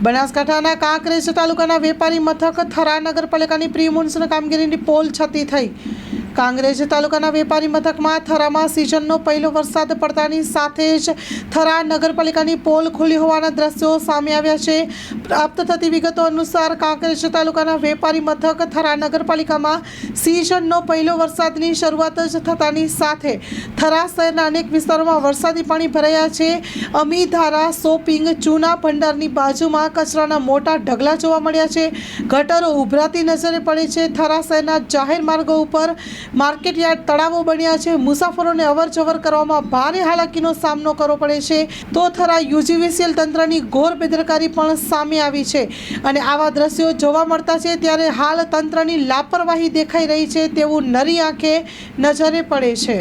બનાસકાંઠાના કાંકરેજ તાલુકાના વેપારી મથક થરા નગરપાલિકાની પ્રી મોન્સૂન કામગીરીની પોલ છતી થઈ। કાંકરેજ તાલુકાના વેપારી મથકમાં થરામાં સિઝનનો પહેલો વરસાદ પડતાની સાથે જ થરા નગરપાલિકાની પોલ ખુલ્લી હોવાના દ્રશ્યો સામે આવ્યા છે। પ્રાપ્ત થતી વિગતો અનુસાર કાંકરેજ તાલુકાના વેપારી મથક થરા નગરપાલિકામાં સિઝનનો પહેલો વરસાદની શરૂઆત જ થતાની સાથે થરા શહેરના અનેક વિસ્તારોમાં વરસાદી પાણી ભરાયા છે। અમીધારા શોપિંગ ચૂના ભંડારની બાજુમાં કચરાના મોટા ઢગલા જોવા મળ્યા છે। ગટરો ઉભરાતી નજરે પડે છે। થરા શહેરના જાહેર માર્ગો ઉપર માર્કેટયાર્ડ તળાવો બન્યા છે। મુસાફરોને અવરજવર કરવામાં ભારે હાલાકીનો સામનો કરવો પડે છે। તો થરા યુજીવીસીએલ તંત્રની ઘોર બેદરકારી પણ સામે આવી છે અને આવા દ્રશ્યો જોવા મળતા છે ત્યારે હાલ તંત્રની લાપરવાહી દેખાઈ રહી છે તેવું નરી આંખે નજરે પડે છે।